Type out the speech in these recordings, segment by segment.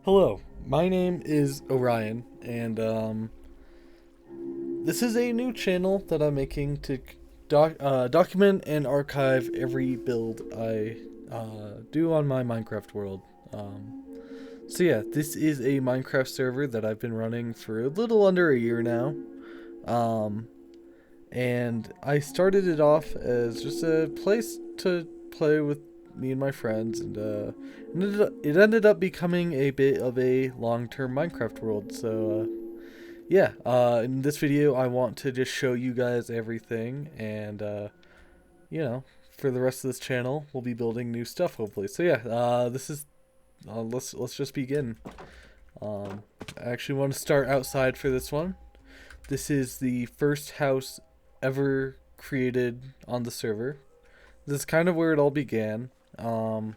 Hello, my name is Orion, and this is a new channel that I'm making to document and archive every build I do on my Minecraft world. So yeah, this is a Minecraft server that I've been running for a little under a year now. Um, and I started it off as just a place to play with me and my friends, and it ended up becoming a bit of a long-term Minecraft world. So yeah, in this video, I want to just show you guys everything, and you know, for the rest of this channel, we'll be building new stuff hopefully. So yeah, this is let's just begin. I actually want to start outside for this one. This is the first house ever created on the server. This is kind of where it all began. So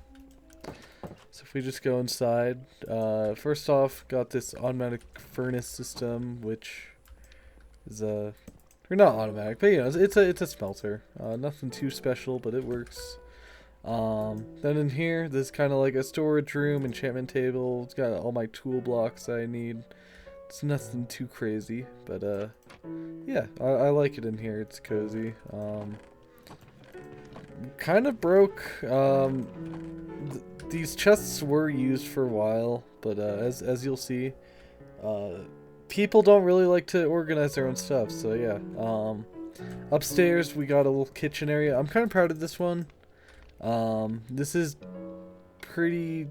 if we just go inside, first off, got this automatic furnace system, which is or not automatic, but you know, it's a smelter. Nothing too special, but it works. Then in here, this is kind of like a storage room, enchantment table. It's got all my tool blocks I need. It's nothing too crazy, but yeah, I like it in here. It's cozy. Kind of broke. These chests were used for a while, but as you'll see, people don't really like to organize their own stuff. So yeah. Upstairs we got a little kitchen area. I'm kind of proud of this one. This is pretty.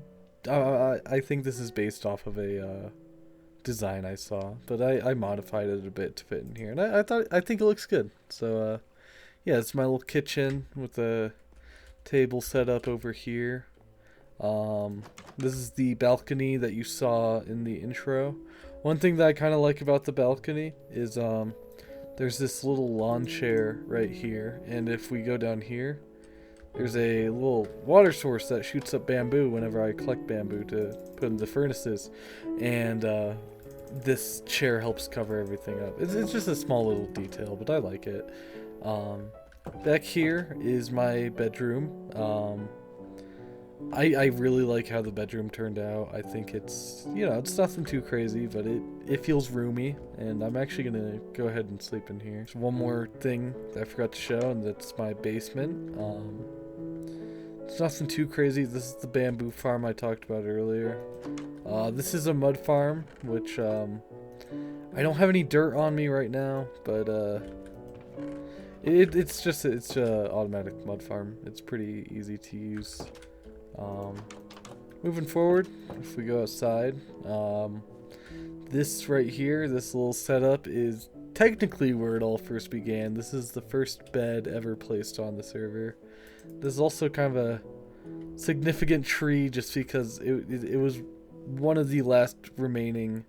I think this is based off of a design I saw, but I modified it a bit to fit in here, and I think it looks good. So yeah, it's my little kitchen with a table set up over here. This is the balcony that you saw in the intro. One thing that I kind of like about the balcony is there's this little lawn chair right here, and if we go down here, there's a little water source that shoots up bamboo whenever I collect bamboo to put in the furnaces, and this chair helps cover everything up. It's just a small little detail, but I like it. Back here is my bedroom. I really like how the bedroom turned out. I think it's, you know, it's nothing too crazy, but it feels roomy, and I'm actually gonna go ahead and sleep in here. So one more thing that I forgot to show, and that's my basement. It's nothing too crazy. This is the bamboo farm I talked about earlier. This is a mud farm, which I don't have any dirt on me right now, but it's a automatic mud farm. It's pretty easy to use. Moving forward, if we go outside, this right here, this little setup is technically where it all first began. This is the first bed ever placed on the server. This is also kind of a significant tree just because it was one of the last remaining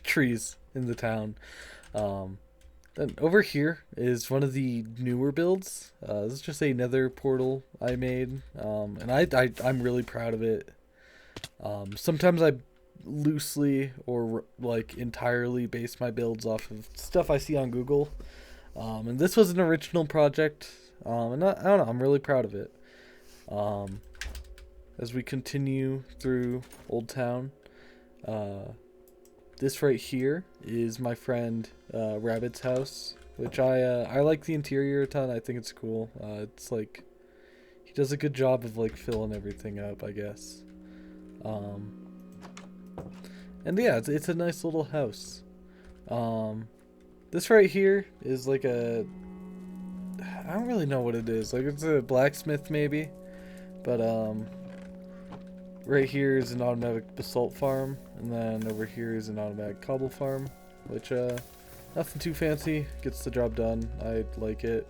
trees in the town. Then over here is one of the newer builds. This is just a nether portal I made, and I'm really proud of it. Sometimes I loosely or like entirely base my builds off of stuff I see on Google, and this was an original project, and I don't know, I'm really proud of it. As we continue through Old Town, this right here is my friend Rabbit's house, which I like the interior a ton. I think it's cool. It's like he does a good job of like filling everything up, I guess. And yeah, it's a nice little house. This right here is like I don't really know what it is. Like it's a blacksmith maybe, but right here is an automatic basalt farm, and then over here is an automatic cobble farm, which nothing too fancy, gets the job done. I like it.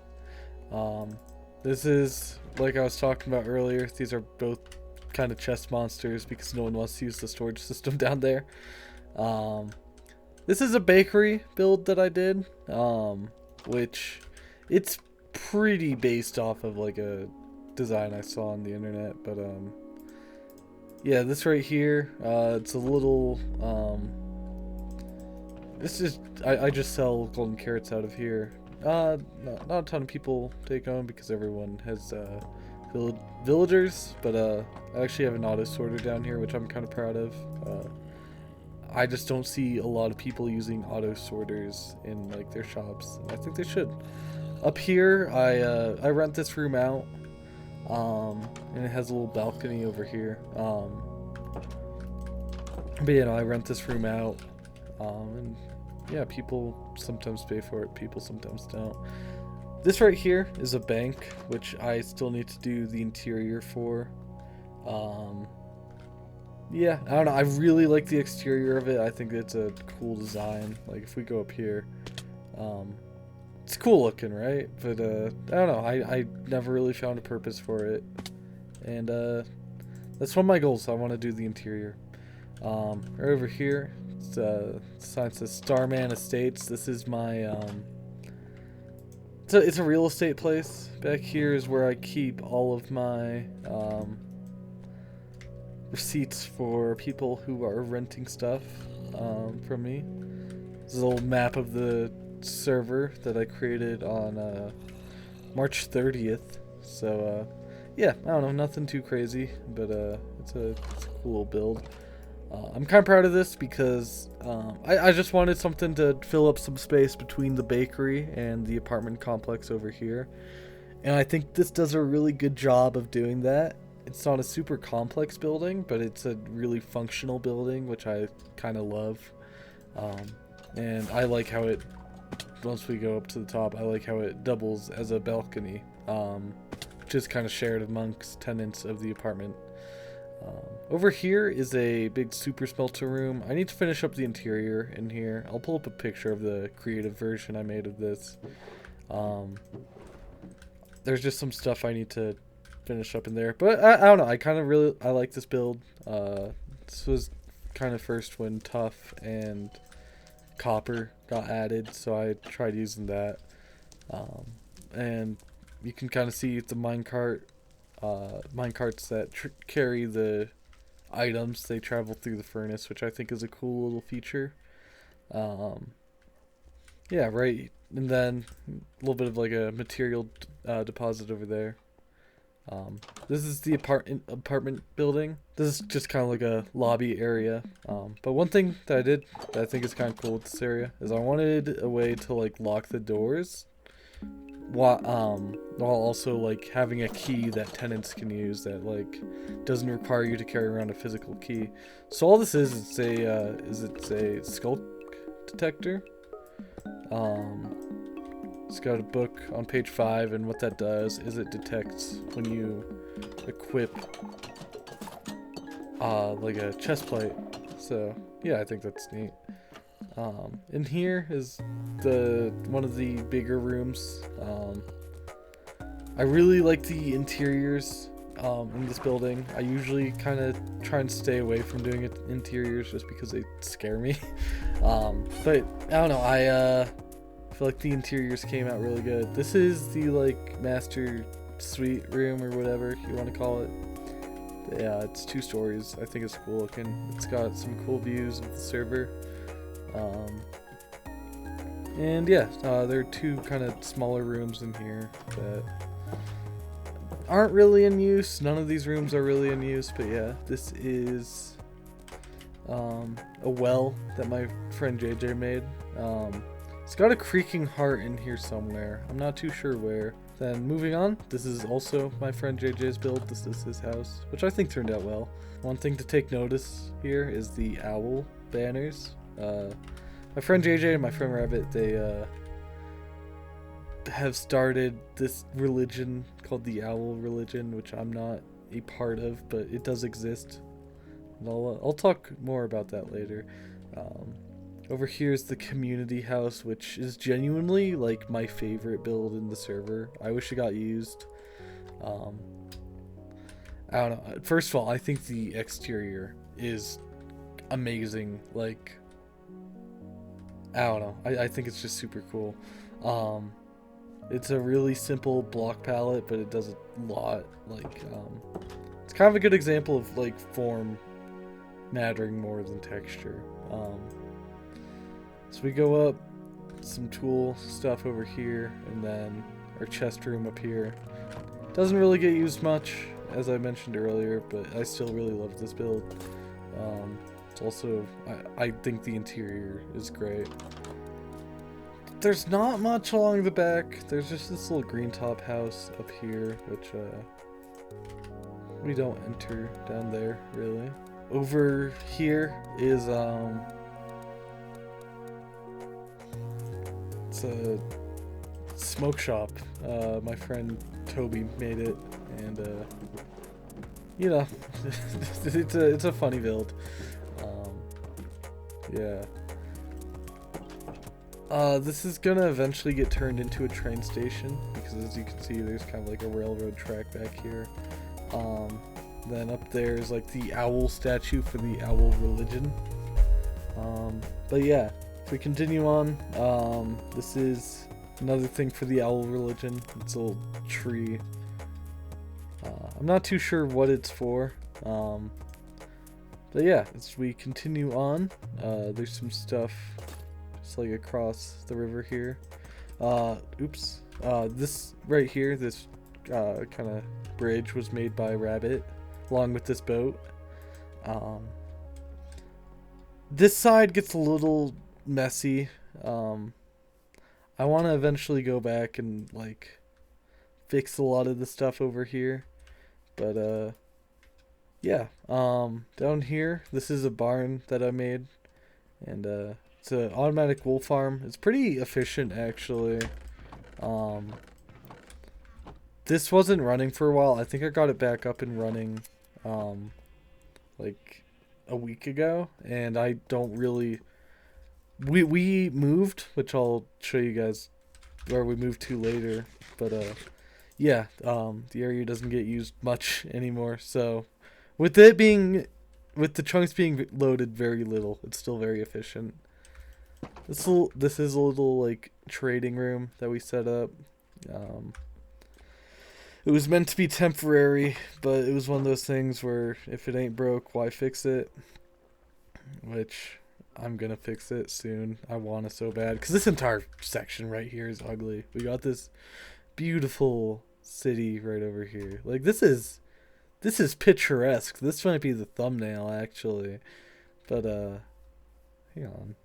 This is, like I was talking about earlier, these are both kind of chest monsters because no one wants to use the storage system down there. This is a bakery build that I did, which it's pretty based off of like a design I saw on the internet, but yeah, this right here, it's a little, this is, I just sell golden carrots out of here. Not a ton of people take on because everyone has villagers, but I actually have an auto sorter down here, which I'm kind of proud of. I just don't see a lot of people using auto sorters in like their shops, and I think they should. Up here, I rent this room out, and it has a little balcony over here. But you know, I rent this room out, and yeah, people sometimes pay for it, people sometimes don't. This right here is a bank, which I still need to do the interior for. Yeah, I don't know, I really like the exterior of it. I think it's a cool design. Like, if we go up here, it's cool looking, right? But, I don't know, I never really found a purpose for it. And, that's one of my goals. I want to do the interior. Right over here, the sign says Starman Estates. This is my, it's a real estate place. Back here is where I keep all of my, receipts for people who are renting stuff, from me. This is a little map of the server that I created on, March 30th. So, yeah, I don't know, nothing too crazy, but, it's a cool little build. I'm kind of proud of this because I just wanted something to fill up some space between the bakery and the apartment complex over here. And I think this does a really good job of doing that. It's not a super complex building, but it's a really functional building, which I kind of love. And I like how it, once we go up to the top, I like how it doubles as a balcony, which is kind of shared amongst tenants of the apartment. Over here is a big super smelter room. I need to finish up the interior in here. I'll pull up a picture of the creative version I made of this. There's just some stuff I need to finish up in there, but I don't know, I like this build. This was kind of first when Tough and Copper got added, so I tried using that. And you can kind of see the minecarts that carry the items. They travel through the furnace, which I think is a cool little feature. Yeah, right. And then a little bit of like a material deposit over there. This is the apartment building. This is just kind of like a lobby area. But one thing that I did that I think is kind of cool with this area is I wanted a way to like lock the doors, while also like having a key that tenants can use that like doesn't require you to carry around a physical key. So all this is, it's a skulk detector. It's got a book on page 5, and what that does is it detects when you equip like a chest plate. So yeah, I think that's neat. In here is one of the bigger rooms. I really like the interiors in this building. I usually kind of try and stay away from doing interiors just because they scare me. But I don't know, I feel like the interiors came out really good. This is the like master suite room or whatever you want to call it. But yeah, it's 2 stories. I think it's cool looking. It's got some cool views of the server. And yeah, there are 2 kind of smaller rooms in here that aren't really in use. None of these rooms are really in use, but yeah, this is a well that my friend JJ made. It's got a creaking heart in here somewhere. I'm not too sure where. Then moving on, this is also my friend JJ's build. This is his house, which I think turned out well. One thing to take notice here is the owl banners. My friend JJ and my friend Rabbit, they have started this religion called the Owl Religion, which I'm not a part of, but it does exist. And I'll talk more about that later. Over here is the community house, which is genuinely like my favorite build in the server. I wish it got used. I don't know. First of all, I think the exterior is amazing. Like, I don't know. I think it's just super cool. It's a really simple block palette, but it does a lot. Like, it's kind of a good example of like form mattering more than texture. So we go up, some tool stuff over here, and then our chest room up here. Doesn't really get used much, as I mentioned earlier, but I still really love this build. It's also, I think the interior is great. There's not much along the back. There's just this little green top house up here, which we don't enter down there, really. Over here is, it's a smoke shop. My friend Toby made it, and you know, it's a funny build. Yeah. This is gonna eventually get turned into a train station, because as you can see, there's kind of like a railroad track back here. Then up there is like the owl statue for the owl religion. But yeah, if we continue on, this is another thing for the owl religion. It's a little tree. I'm not too sure what it's for. But yeah, as we continue on, there's some stuff just like across the river here. Oops. This right here, this kind of bridge was made by Rabbit, along with this boat. This side gets a little messy. I want to eventually go back and like fix a lot of the stuff over here, but yeah. Down here, this is a barn that I made, and it's an automatic wool farm. It's pretty efficient, actually. This wasn't running for a while. I think I got it back up and running like a week ago, and I don't really, we moved, which I'll show you guys where we moved to later, but yeah, the area doesn't get used much anymore, so with the chunks being loaded very little, it's still very efficient. This is a little like trading room that we set up. It was meant to be temporary, but it was one of those things where if it ain't broke, why fix it? Which I'm gonna fix it soon. I want to so bad, because this entire section right here is ugly. We got this beautiful city right over here. Like this is picturesque. This might be the thumbnail, actually. But hang on.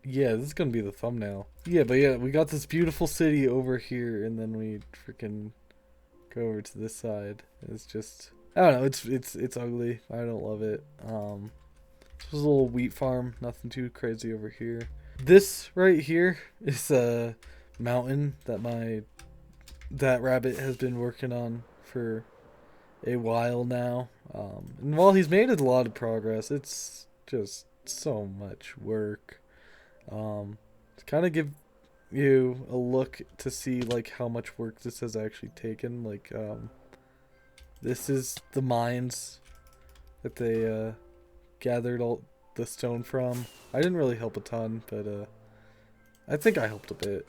Yeah, this is gonna be the thumbnail. Yeah, but yeah, we got this beautiful city over here, and then we freaking go over to this side. It's just, I don't know. It's ugly. I don't love it. This was a little wheat farm. Nothing too crazy over here. This right here is a mountain that Rabbit has been working on for a while now. And while he's made a lot of progress, it's just so much work. To kind of give you a look to see like how much work this has actually taken. Like, this is the mines that they gathered all the stone from. I didn't really help a ton, but I think I helped a bit.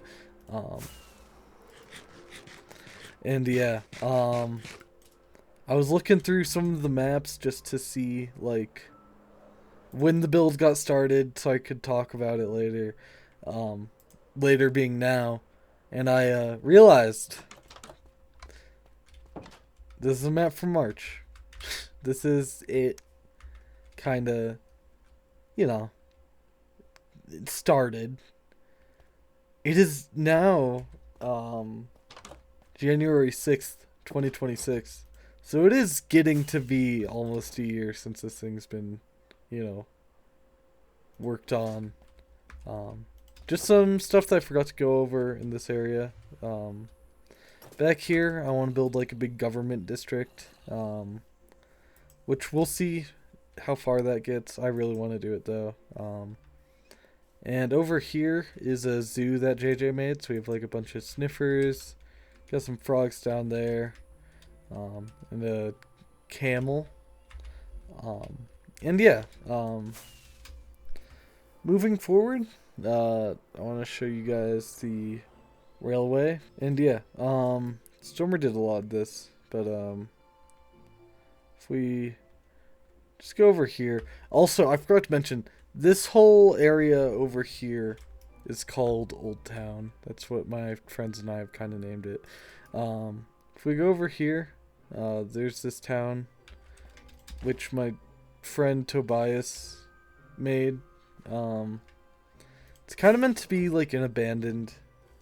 And yeah, I was looking through some of the maps just to see like when the build got started, so I could talk about it later. Later being now, and I realized this is a map from March. This is it. Kind of, you know, it started. It is now January 6th, 2026. So it is getting to be almost a year since this thing's been, you know, worked on. Just some stuff that I forgot to go over in this area. Back here, I want to build like a big government district, which we'll see how far that gets. I really want to do it though. And over here is a zoo that JJ made, so we have like a bunch of sniffers, got some frogs down there, and a camel. And yeah, moving forward, I want to show you guys the railway. And yeah, Stormer did a lot of this, but if we just go over here. Also, I forgot to mention, this whole area over here is called Old Town. That's what my friends and I have kind of named it. If we go over here, there's this town, which my friend Tobias made. It's kind of meant to be like an abandoned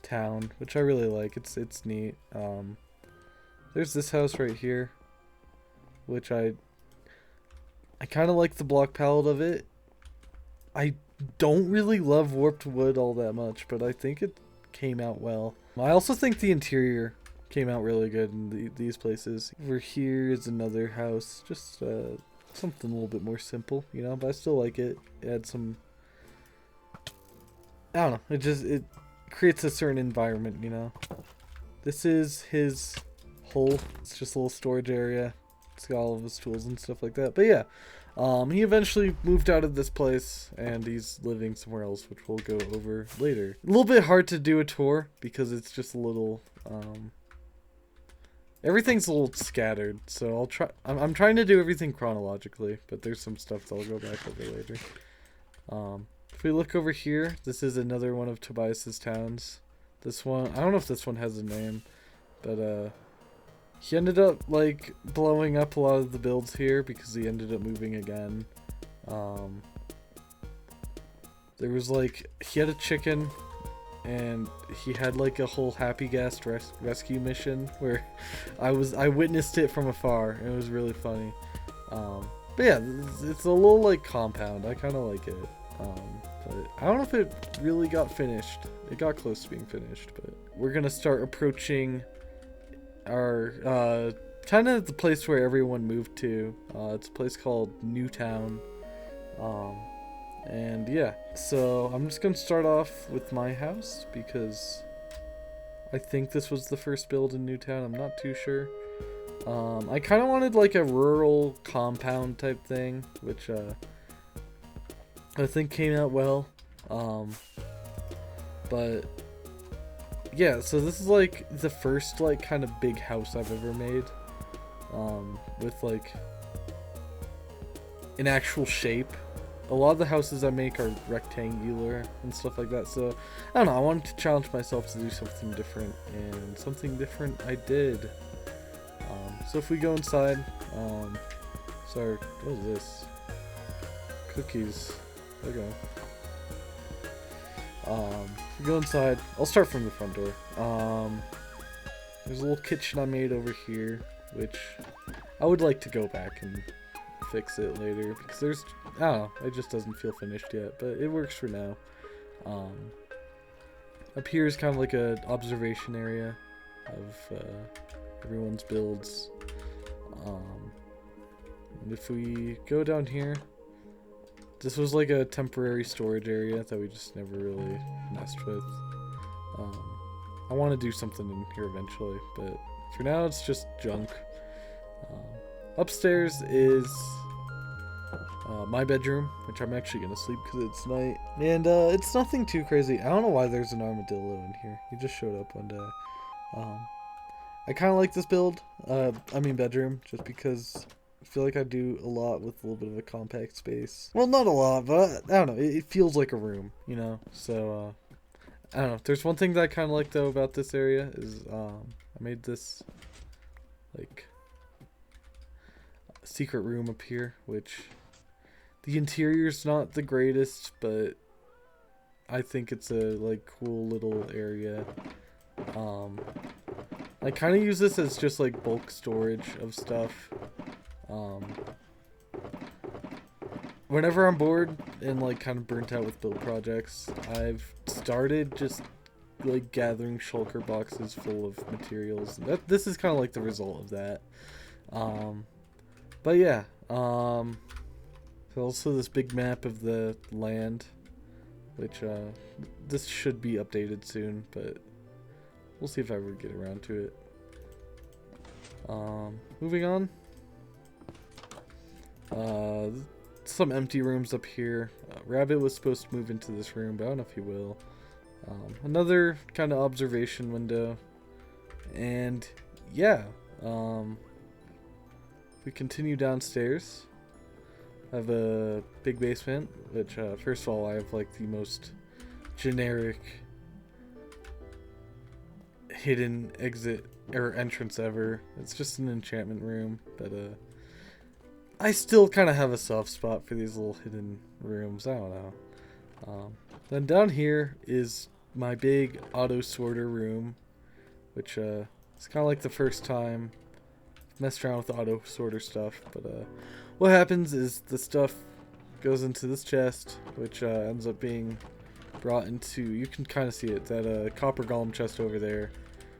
town, which I really like. It's neat. There's this house right here, which I kind of like the block palette of it. I don't really love warped wood all that much, but I think it came out well. I also think the interior came out really good in these places. Over here is another house, just something a little bit more simple, you know, but I still like it. It had some, I don't know, it creates a certain environment, you know. This is his hole. It's just a little storage area. It's got all of his tools and stuff like that. But yeah, he eventually moved out of this place and he's living somewhere else, which we'll go over later. A little bit hard to do a tour because it's just a little, everything's a little scattered. So I'll try, I'm trying to do everything chronologically, but there's some stuff that I'll go back over later. If we look over here, this is another one of Tobias's towns. This one, I don't know if this one has a name, but he ended up like blowing up a lot of the builds here because he ended up moving again. There was like, he had a chicken and he had like a whole Happy Gas rescue mission where I witnessed it from afar and it was really funny. But yeah, it's a little like compound. I kind of like it. But I don't know if it really got finished. It got close to being finished, but we're gonna start approaching our kind of the place where everyone moved to. It's a place called Newtown. And yeah, so I'm just gonna start off with my house because I think this was the first build in Newtown. I'm not too sure. I kind of wanted like a rural compound type thing, which I think came out well. But yeah, so this is like the first like kind of big house I've ever made, with like an actual shape. A lot of the houses I make are rectangular and stuff like that, so I don't know, I wanted to challenge myself to do something different, and something different I did. So if we go inside, sorry, what is this? Cookies. Okay. If we go inside, I'll start from the front door. There's a little kitchen I made over here, which I would like to go back and fix it later because there's, I don't know, it just doesn't feel finished yet, but it works for now. Up here is kind of like an observation area of everyone's builds. And if we go down here, this was like a temporary storage area that we just never really messed with. I want to do something in here eventually, but for now it's just junk. Upstairs is my bedroom, which I'm actually going to sleep because it's night. And it's nothing too crazy. I don't know why there's an armadillo in here. He just showed up one day. I kind of like this build, bedroom, just because I feel like I do a lot with a little bit of a compact space. Well, not a lot, but I don't know. It feels like a room, you know? So, I don't know. There's one thing that I kind of like, though, about this area is I made this, like, secret room up here, which the interior's not the greatest, but I think it's a, like, cool little area. I kind of use this as just, like, bulk storage of stuff. Whenever I'm bored and like kind of burnt out with build projects, I've started just like gathering shulker boxes full of materials. This is kind of like the result of that. But yeah, so also this big map of the land, which this should be updated soon, but we'll see if I ever get around to it. Moving on. Some empty rooms up here. Rabbit was supposed to move into this room, but I don't know if he will. Another kind of observation window. And yeah, we continue downstairs. I have a big basement, which first of all, I have like the most generic hidden exit or entrance ever. It's just an enchantment room, but I still kind of have a soft spot for these little hidden rooms. I don't know. Then down here is my big auto sorter room, which it's kind of like the first time I've messed around with auto sorter stuff. But what happens is the stuff goes into this chest, which ends up being brought into, you can kind of see it, that copper golem chest over there.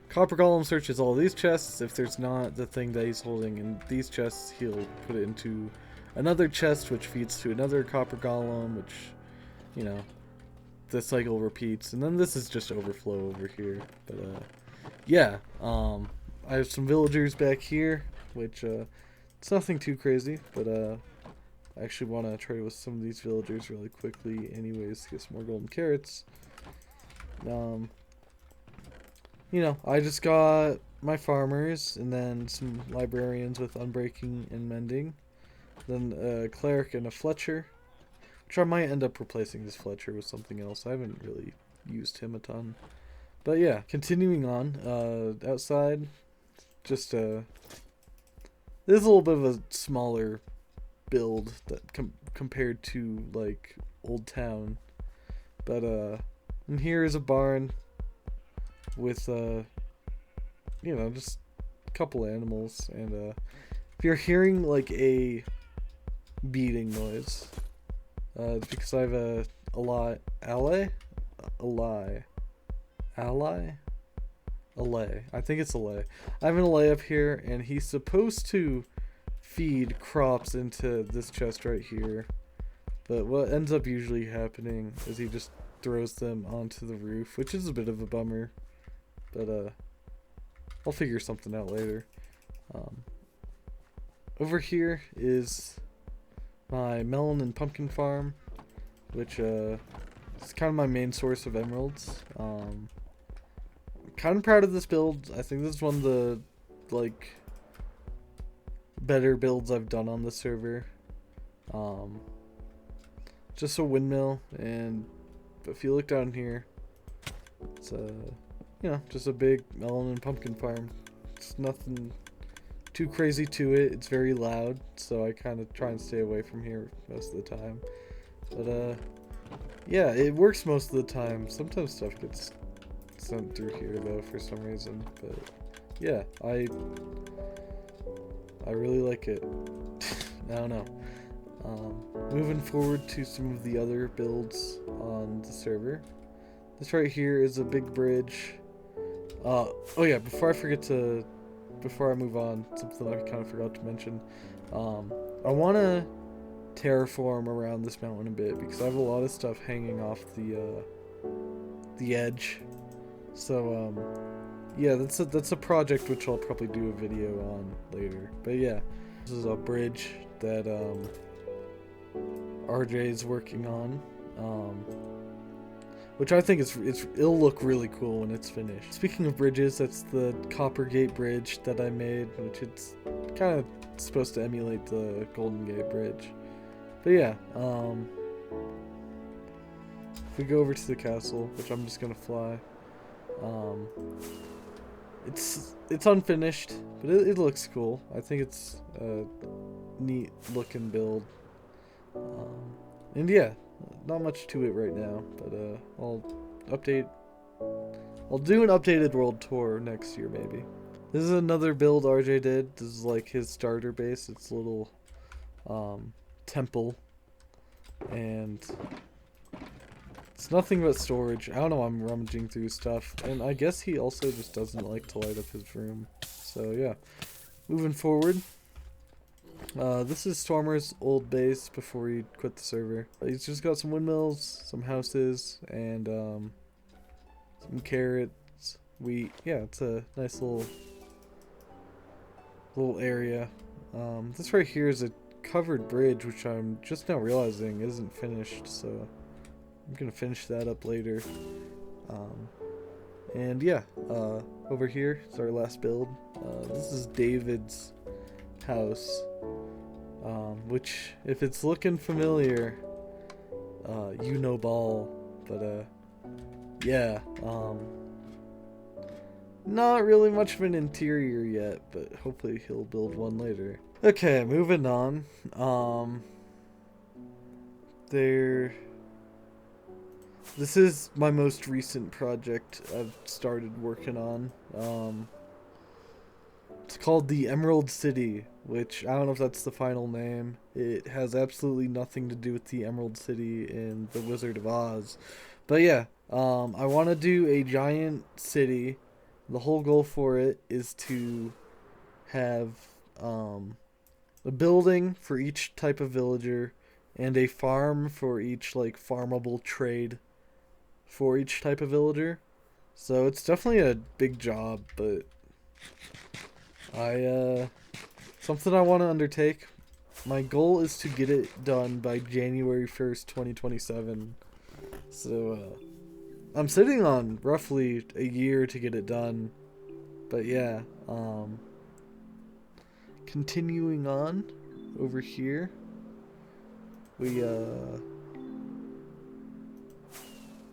Copper golem searches all these chests. If there's not the thing that he's holding in these chests, he'll put it into another chest, which feeds to another copper golem, which, you know, the cycle repeats. And then this is just overflow over here. But yeah, I have some villagers back here, which it's nothing too crazy, but I actually want to trade with some of these villagers really quickly anyways to get some more golden carrots. You know, I just got my farmers and then some librarians with unbreaking and mending. Then a cleric and a Fletcher, which I might end up replacing this Fletcher with something else. I haven't really used him a ton. But yeah, continuing on, outside, just this is a little bit of a smaller build that compared to like Old Town. But and here is a barn with you know, just a couple animals, and if you're hearing like a beating noise, it's because I have a ally. I think it's Allay. I have an Allay up here, and he's supposed to feed crops into this chest right here, but what ends up usually happening is he just throws them onto the roof, which is a bit of a bummer, but I'll figure something out later. Over here is my melon and pumpkin farm, which is kind of my main source of emeralds. I'm kind of proud of this build. I think this is one of the like better builds I've done on the server. Just a windmill, and if you look down here, it's you know, just a big melon and pumpkin farm. It's nothing too crazy to it. It's very loud, so I kind of try and stay away from here most of the time. But yeah, it works most of the time. Sometimes stuff gets sent through here though for some reason, but yeah, I really like it. I don't know. Moving forward to some of the other builds on the server. This right here is a big bridge. Oh yeah, before I move on, something I kind of forgot to mention. I want to terraform around this mountain a bit because I have a lot of stuff hanging off the edge. So yeah, that's a project which I'll probably do a video on later. But yeah, this is a bridge that RJ is working on, which I think it'll look really cool when it's finished. Speaking of bridges, that's the Copper Gate Bridge that I made, which it's kind of supposed to emulate the Golden Gate Bridge. But yeah, if we go over to the castle, which I'm just gonna fly, it's unfinished, but it looks cool. I think it's a neat looking build. And yeah, not much to it right now, but I'll do an updated world tour next year maybe. This is another build RJ did. This is like his starter base. It's a little temple, and it's nothing but storage. I don't know, I'm rummaging through stuff, and I guess he also just doesn't like to light up his room. So yeah, moving forward. This is Stormer's old base before he quit the server. He's just got some windmills, some houses, and some carrots, wheat. Yeah, it's a nice little area. This right here is a covered bridge, which I'm just now realizing isn't finished, so I'm gonna finish that up later. And yeah, over here is our last build. This is David's house, which, if it's looking familiar, you know Ball, but yeah, not really much of an interior yet, but hopefully he'll build one later. Okay, moving on. This is my most recent project I've started working on. It's called the Emerald City, which I don't know if that's the final name. It has absolutely nothing to do with the Emerald City in The Wizard of Oz. But yeah, I want to do a giant city. The whole goal for it is to have a building for each type of villager and a farm for each like farmable trade for each type of villager. So it's definitely a big job, but something I want to undertake. My goal is to get it done by January 1st, 2027. So I'm sitting on roughly a year to get it done. But yeah, continuing on over here,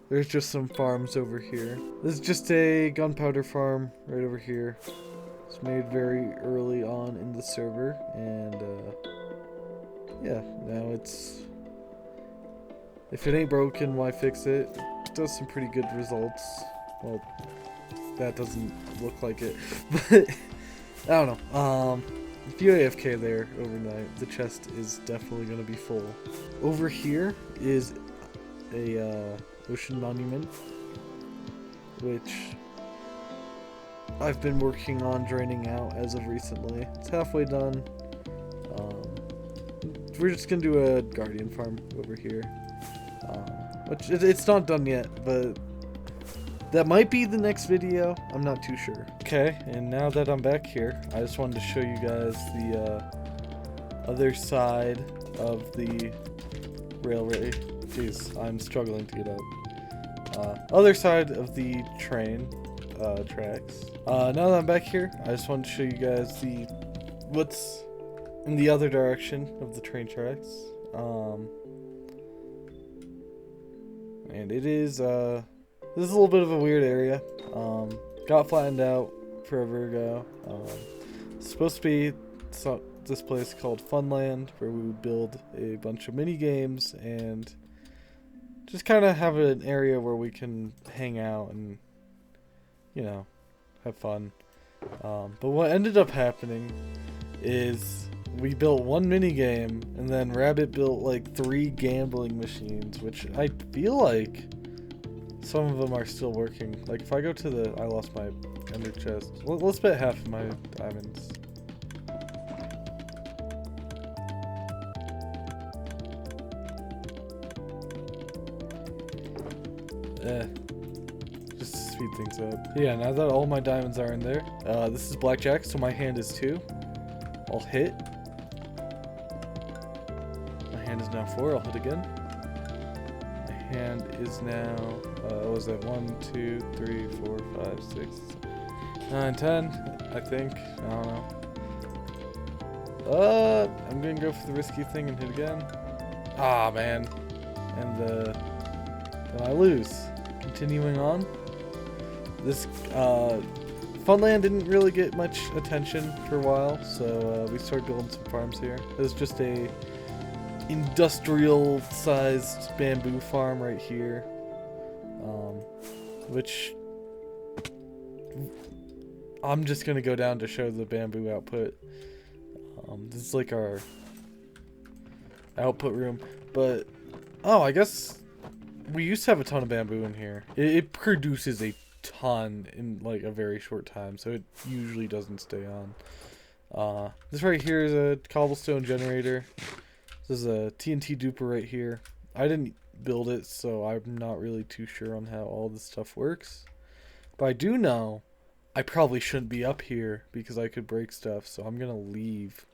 there's just some farms over here. This is just a gunpowder farm right over here. It's made very early on in the server, and yeah, now it's, if it ain't broken, why fix it? It does some pretty good results. Well, that doesn't look like it, but I don't know. If you AFK there overnight, the chest is definitely going to be full. Over here is a ocean monument, which I've been working on draining out as of recently. It's halfway done. We're just going to do a guardian farm over here, which it's not done yet, but that might be the next video. I'm not too sure. Okay, and now that I'm back here, I just wanted to show you guys the other side of the railway. Jeez, I'm struggling to get up. Other side of the train tracks. Now that I'm back here, I just wanted to show you guys what's in the other direction of the train tracks. And it is this is a little bit of a weird area. Got flattened out forever ago. It's supposed to be this place called Funland, where we would build a bunch of mini games and just kind of have an area where we can hang out and, you know, have fun. But what ended up happening is we built one mini game, and then Rabbit built like 3 gambling machines, which I feel like some of them are still working. Like if I go to the, I lost my ender chest. Let's bet half of my diamonds. Just to speed things up. Yeah, now that all my diamonds are in there, this is blackjack, so my hand is 2. I'll hit. My hand is now 4. I'll hit again. My hand is now, what was that? 1, 2, 3, 4, 5, 6, 9, 10. I think. I don't know. I'm gonna go for the risky thing and hit again. Ah, man. And then I lose. Continuing on. This Funland didn't really get much attention for a while, so we started building some farms here. There's just a industrial-sized bamboo farm right here, which I'm just gonna go down to show the bamboo output. This is like our output room, but I guess we used to have a ton of bamboo in here. It produces a ton in like a very short time, so it usually doesn't stay on. This right here is a cobblestone generator. This is a TNT duper right here. I didn't build it, so I'm not really too sure on how all this stuff works, but I do know I probably shouldn't be up here because I could break stuff, so I'm gonna leave.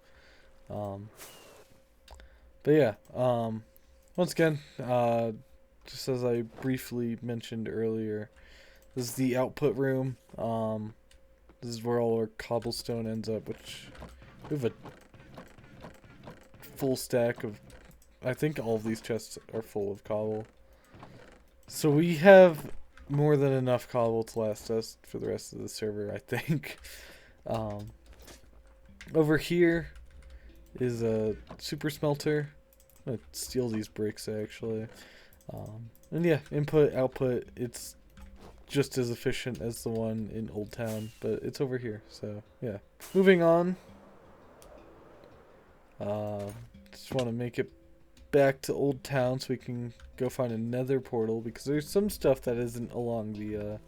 But yeah, once again, just as I briefly mentioned earlier, this is the output room. This is where all our cobblestone ends up, which we have a full stack of, I think all of these chests are full of cobble. So we have more than enough cobble to last us for the rest of the server, I think. Over here is a super smelter. I'm gonna steal these bricks actually. And yeah, input, output, it's just as efficient as the one in Old Town, but it's over here, so yeah. Moving on. Just want to make it back to Old Town so we can go find a nether portal, because there's some stuff that isn't along the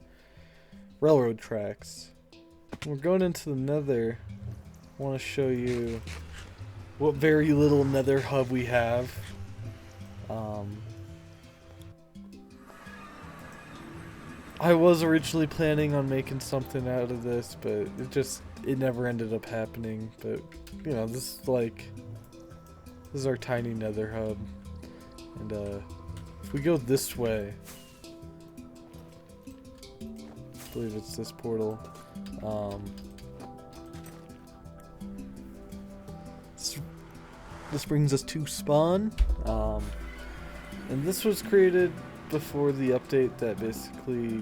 railroad tracks. We're going into the nether. I want to show you what very little nether hub we have. I was originally planning on making something out of this, but it never ended up happening. But you know, this is our tiny nether hub, and if we go this way, I believe it's this portal. This brings us to spawn, and this was created before the update that basically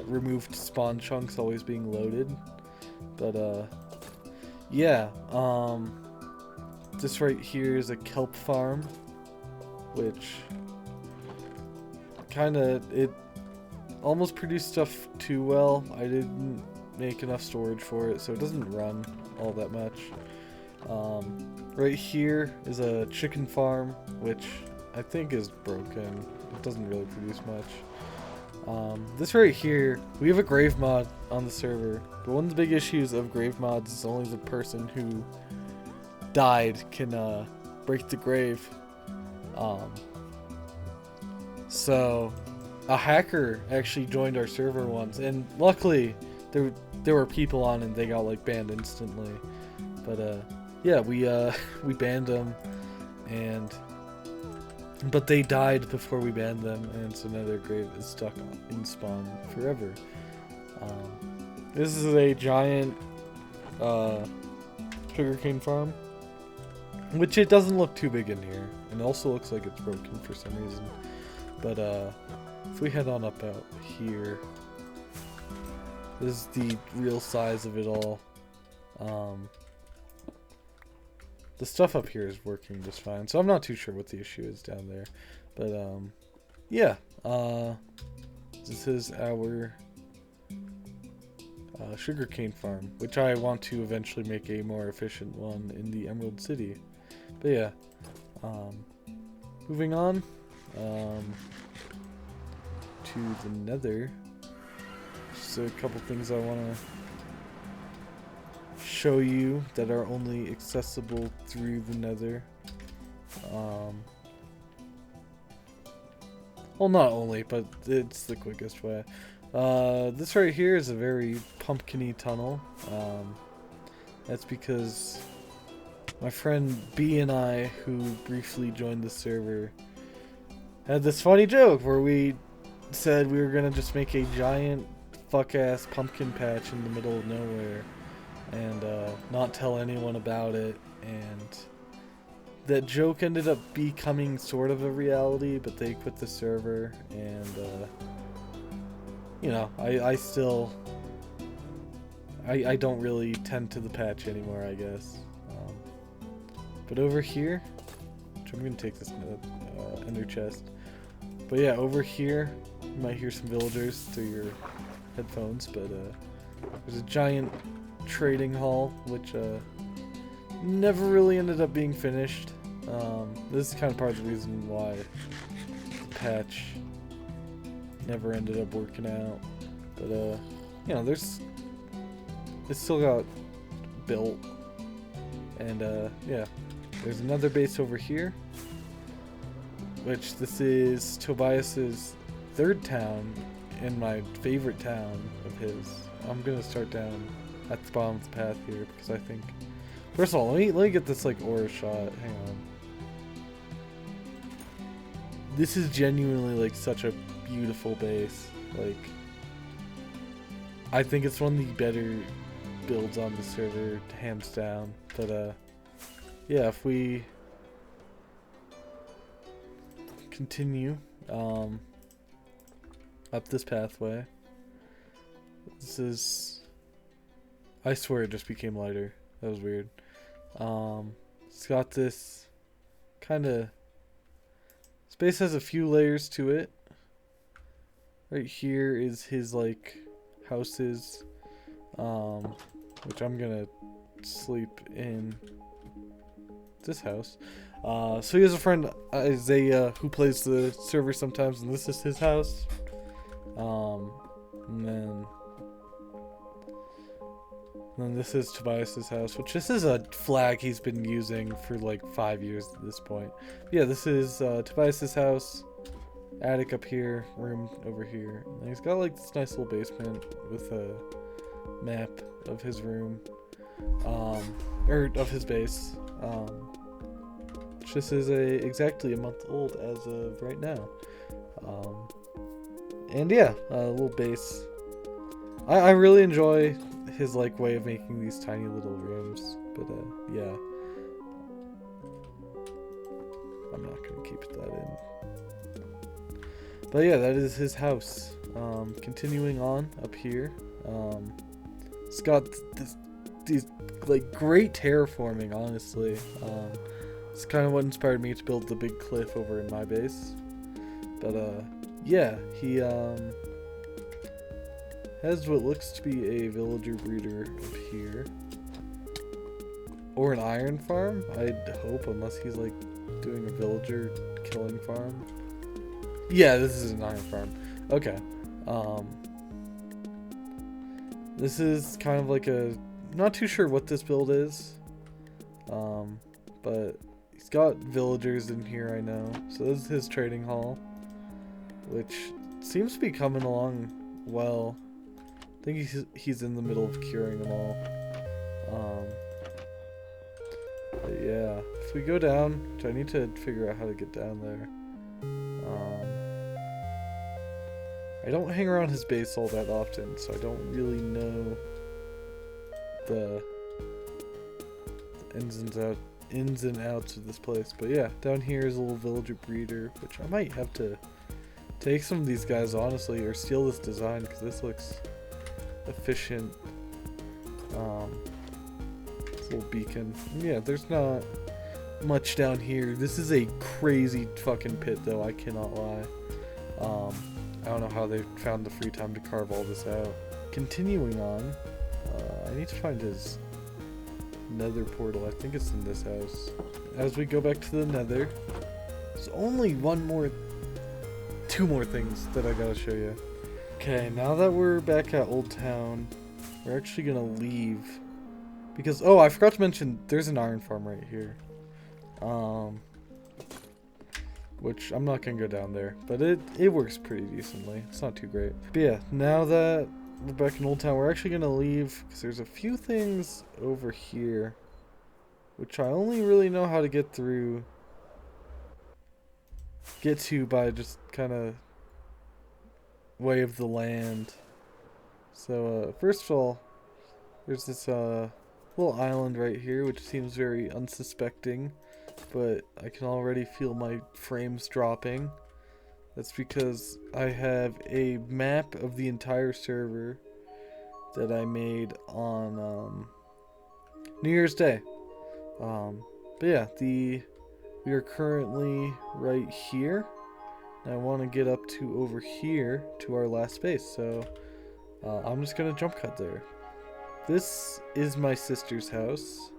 removed spawn chunks always being loaded. But yeah, this right here is a kelp farm, which it almost produced stuff too well. I didn't make enough storage for it, so it doesn't run all that much. Right here is a chicken farm, which I think is broken. It doesn't really produce much. This right here, we have a grave mod on the server, but one of the big issues of grave mods is only the person who died can break the grave. So a hacker actually joined our server once, and luckily there were people on and they got like banned instantly. But yeah, we banned them, but they died before we banned them, and so now their grave is stuck in spawn forever. This is a giant sugarcane farm, which it doesn't look too big in here, and it also looks like it's broken for some reason. But if we head on up out here, this is the real size of it all. The stuff up here is working just fine, so I'm not too sure what the issue is down there. But yeah, this is our sugarcane farm, which I want to eventually make a more efficient one in the Emerald City. But yeah, moving on to the nether. Just a couple things I want to show you that are only accessible through the nether. Well, not only, but it's the quickest way. This right here is a very pumpkin-y tunnel. That's because my friend B and I, who briefly joined the server, had this funny joke where we said we were gonna just make a giant fuck-ass pumpkin patch in the middle of nowhere and not tell anyone about it, and that joke ended up becoming sort of a reality, but they quit the server, and you know, I still don't really tend to the patch anymore, I guess. But over here, which I'm gonna take this ender chest, but yeah, over here you might hear some villagers through your headphones, but there's a giant trading hall, which never really ended up being finished. This is kind of part of the reason why the patch never ended up working out. But you know, it's still got built, and yeah, there's another base over here, which this is Tobias's third town and my favorite town of his. I'm gonna start down at the bottom of the path here, because I think, first of all, let me get this like aura shot. Hang on. This is genuinely like such a beautiful base. Like, I think it's one of the better builds on the server, hands down. But yeah, if we continue, up this pathway. This is... I swear it just became lighter. That was weird. It's got this kind of... Space has a few layers to it. Right here is his, like, houses. Which I'm gonna sleep in this house. So he has a friend, Isaiah, who plays the server sometimes, and this is his house. And then this is Tobias's house, which this is a flag he's been using for like 5 years at this point. Yeah, this is Tobias's house. Attic up here, room over here. And he's got like this nice little basement with a map of his room, or of his base. This is exactly a month old as of right now. And yeah, a little base. I really enjoy his like way of making these tiny little rooms, but yeah, I'm not gonna keep that in. But yeah, that is his house. Continuing on up here, it's got these like great terraforming. Honestly, it's kind of what inspired me to build the big cliff over in my base. But yeah, he has what looks to be a villager breeder up here, or an iron farm. I'd hope, unless he's like doing a villager killing farm. Yeah, this is an iron farm. Okay. This is kind of like a... Not too sure what this build is. But he's got villagers in here, I know. So this is his trading hall, which seems to be coming along well. I think he's in the middle of curing them all. But yeah, if we go down, which I need to figure out how to get down there. I don't hang around his base all that often, so I don't really know the ins and outs of this place. But yeah, down here is a little villager breeder, which I might have to take some of these guys, honestly, or steal this design, because this looks efficient. This little beacon. Yeah, there's not much down here. This is a crazy fucking pit, though, I cannot lie. I don't know how they found the free time to carve all this out. Continuing on, I need to find his nether portal. I think it's in this house. As we go back to the nether, there's only two more things that I gotta show you. Okay, now that we're back at Old Town, we're actually gonna leave. Because, oh, I forgot to mention, there's an iron farm right here. Which I'm not gonna go down there, but it works pretty decently. It's not too great. But yeah, now that we're back in Old Town, we're actually gonna leave because there's a few things over here, which I only really know how to get to by just kind of way of the land. So first of all, there's this little island right here, which seems very unsuspecting. But I can already feel my frames dropping. That's because I have a map of the entire server that I made on New Year's Day. But yeah, we are currently right here. And I want to get up to over here to our last space. So I'm just gonna jump cut there. This is my sister's house.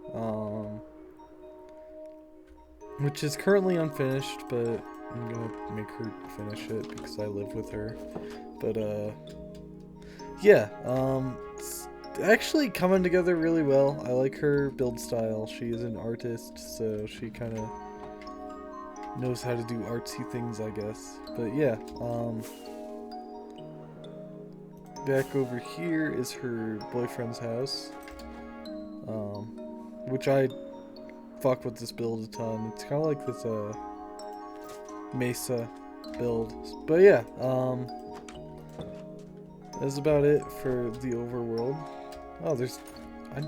Which is currently unfinished, but I'm gonna make her finish it because I live with her. But yeah, it's actually coming together really well. I like her build style. She is an artist, so she kind of knows how to do artsy things, I guess. But yeah, back over here is her boyfriend's house, which I fuck with this build a ton. It's kind of like this mesa build. But yeah, that's about it for the overworld. Oh, I've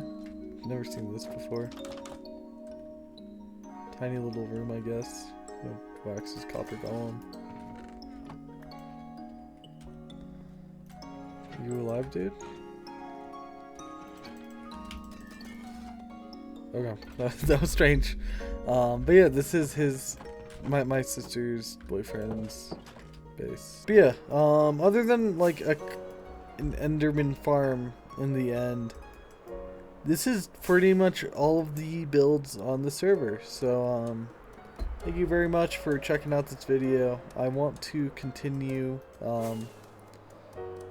never seen this before. Tiny little room, I guess. Wax's copper golem. You alive, dude? Okay, that was strange. But yeah, this is my sister's boyfriend's base. But yeah, other than like an Enderman farm in the end, this is pretty much all of the builds on the server. So thank you very much for checking out this video. I want to continue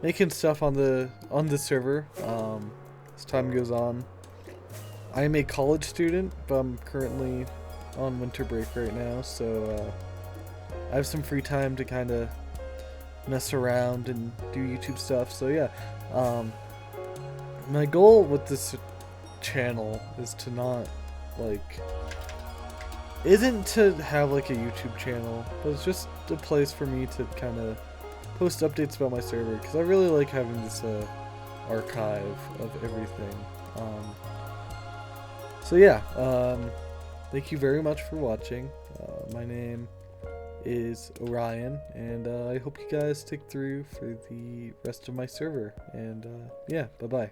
making stuff on the server as time goes on. I am a college student, but I'm currently on winter break right now, so I have some free time to kind of mess around and do YouTube stuff. So yeah, my goal with this channel is to not isn't to have like a YouTube channel, but it's just a place for me to kind of post updates about my server, because I really like having this archive of everything. So yeah, thank you very much for watching. My name is Orion, and I hope you guys stick through for the rest of my server. And yeah, bye bye.